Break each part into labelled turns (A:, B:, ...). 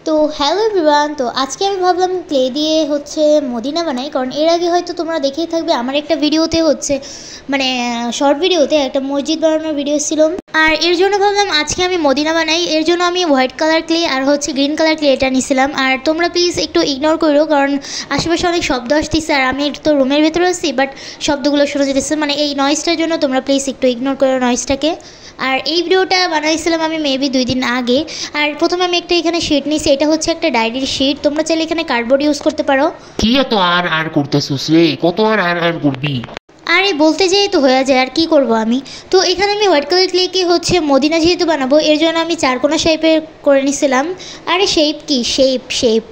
A: তো hello everyone, তো আজকে আমি ভাবলাম ক্লে দিয়ে মদিনা বানাই। কারণ এর আগে হয়তো তোমরা দেখেই থাকবে আমার একটা ভিডিওতে মানে শর্ট ভিডিওতে একটা মসজিদ বানানোর ভিডিও ছিল। আর এর জন্য ভাবলাম আজকে আমি মদিনা বানাই। এর জন্য আমি হোয়াইট কালার ক্লে আর গ্রিন কালার ক্লে এটা নিয়েছিলাম। আর তোমরা প্লিজ একটু ইগনোর করো, কারণ আশেপাশে অনেক শব্দ আসতেছে আর আমি তো রুমের ভেতরে আছি, বাট শব্দগুলো শুনে যেতেছে, মানে এই নয়েজটার জন্য তোমরা প্লিজ একটু ইগনোর করো নয়েজটাকে। আর এই ভিডিওটা বানাইছিলাম আমি মেবি 2 দিন আগে। আর প্রথমে আমি একটা এখানে শিট নিয়েছি, এটা হচ্ছে একটা ডায়েরির শিট। তোমরা চাইলে এখানে কার্ডবোর্ড ইউজ করতে পারো।
B: কি এত আর করতেছিস রে? কত আর করবি?
A: আরে বলতে যেই তো হয়ে যায়, আর কি করব আমি। তো এখানে আমি হোয়াইট কালার ক্লেকে মদিনা যেহেতু বানাবো, এর জন্য আমি চারকোনা শেপের করে নিছিলাম। আরে শেপ কি, শেপ।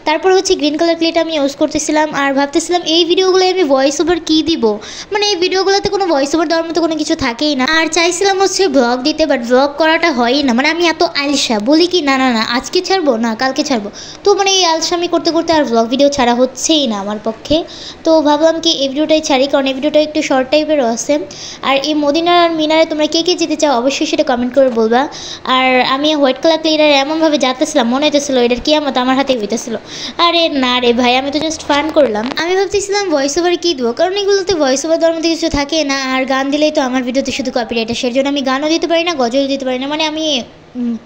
A: তারপর গ্রিন কালার ক্লেটা আমি ইউজ করতেছিলাম। আর ভাবতেছিলাম এই ভিডিওগুলো আমি ভয়েস ওভার কী দিব, মানে এই ভিডিওগুলোতে কোনো ভয়েস ওভার দেওয়ার মতো কোনো কিছু থাকেই না। আর চাইছিলাম ব্লগ দিতে, বাট ব্লগ করাটা হয়ই না। মানে আমি এত আলসা, বলি কি না আজকে ছাড়বো না কালকে ছাড়বো, তো মানে এই আলসামি করতে করতে আর ব্লগ ভিডিও ছাড়া হচ্ছেই না আমার পক্ষে। তো ভাবলাম কি এই ভিডিওটাই ছাড়ি, কারণ এই ভিডিওটা একটু শর্ট টাইপেরও আছে। আর এই মদিনার আর মিনারে তোমরা কে যেতে চাও অবশ্যই সেটা কমেন্ট করে বলবা। আর আমি হোয়াইট কালার ক্লেটার এমনভাবে যাতেছিলাম, মনে হইতেছিল এটার কিয়ামত আমার হাতে হইতেছিল। আরে না রে ভাই, আমি তো জাস্ট ফান করলাম। আমি ভাবতেছিলাম ভয়েস ওভার কী দেবো, কারণ এগুলোতে ভয়েস ওভার দেওয়ার মধ্যে কিছু থাকে না। আর গান দিলেই তো আমার ভিডিওতে শুধু কপিরাইট আসে, এর জন্য আমি গানও দিতে পারি না, গজলও দিতে পারি না। মানে আমি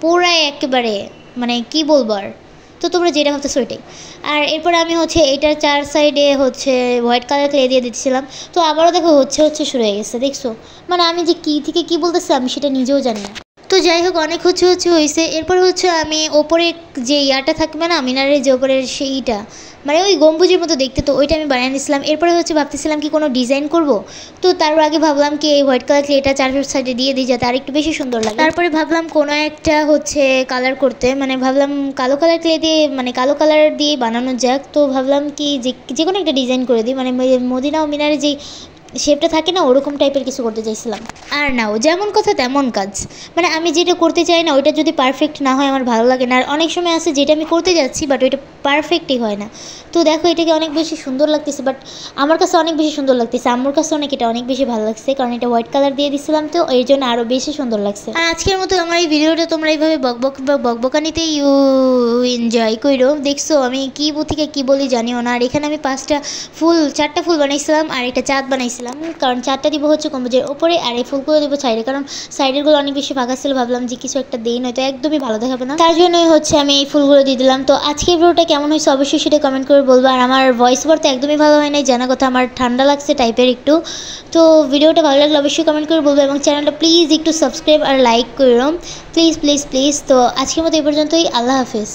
A: পুরাই একেবারে, মানে কি বলবো আর। তো তোমরা যেটা ভাবতেছো ওইটাই। আর এরপর আমি এইটার 4 সাইডে হোয়াইট কালার ক্লে দিয়ে দিচ্ছিলাম। তো আবারও দেখো শুরু হয়ে গেছে, দেখছো? মানে আমি যে কী থেকে কী বলতেছি আমি সেটা নিজেও জানি না। তো যাই হোক, অনেক হয়েছে। এরপর আমি ওপরে যে ইয়াটা থাকবে না, মিনারের যে ওপরের সেইটা, মানে ওই গম্বুজের মতো দেখতে, তো ওইটা আমি বানিয়ে নিয়েছিলাম। এরপরে ভাবতেছিলাম কি কোনো ডিজাইন করব। তো তার আগে ভাবলাম কি এই হোয়াইট কালার ক্লেটা 4 সাইডে দিয়ে দিই যাতে আর একটু বেশি সুন্দর লাগে। তারপরে ভাবলাম কোনো একটা কালার করতে, মানে ভাবলাম কালো কালার ক্লে দিয়ে, মানে কালো কালার দিয়ে বানানো যাক। তো ভাবলাম কি যে কোনো একটা ডিজাইন করে দিই, মানে মদিনা ও মিনারে যেই শেপটা থাকে না, ওরকম টাইপের কিছু করতে চাইছিলাম। আর নাও যেমন কথা তেমন কাজ, মানে আমি যেটা করতে চাই না ওইটা যদি পারফেক্ট না হয় আমার ভালো লাগে না। আর অনেক সময় আছে যেটা আমি করতে যাচ্ছি বাট ওইটা পারফেক্টই হয় না। তো দেখো এটাকে অনেক বেশি সুন্দর লাগতেছে, বাট আমার কাছে অনেক বেশি সুন্দর লাগতেছে, আম্মুর কাছে এটা অনেক বেশি ভালো লাগছে, কারণ এটা হোয়াইট কালার দিয়ে দিছিলাম, তো এর জন্য আরও বেশি সুন্দর লাগছে। আর আজকের মতো আমার এই ভিডিওটা তোমরা এইভাবে বকবকানিতে এনজয় করো। দেখছো আমি কী থেকে কী বলি জানিও না। আর এখানে আমি 4টা ফুল বানাইছিলাম আর একটা চাঁদ বানাইছিলাম, কারণ চারটা দিব গম্বুজের ওপরে আর এই ফুলগুলো দিব সাইডে, কারণ সাইডেরগুলো অনেক বেশি ফাঁকা ছিল। ভাবলাম যে কিছু একটা দিই, নয়তো একদমই ভালো দেখাবে না, তার জন্যই আমি এই ফুলগুলো দিয়ে দিলাম। তো আজকে ভিডিওটা কেমন হয়েছে অবশ্যই সেটা কমেন্ট করে বলবো। আর আমার ভয়েস ওভার তো একদমই ভালো হয় নাই, জানা কথা, আমার ঠান্ডা লাগছে টাইপের একটু। তো ভিডিওটা ভালো লাগলে অবশ্যই কমেন্ট করে বলবো, এবং চ্যানেলটা প্লিজ একটু সাবস্ক্রাইব আর লাইক করো, প্লিজ। তো আজকের মতো এই পর্যন্তই, আল্লাহ হাফেজ।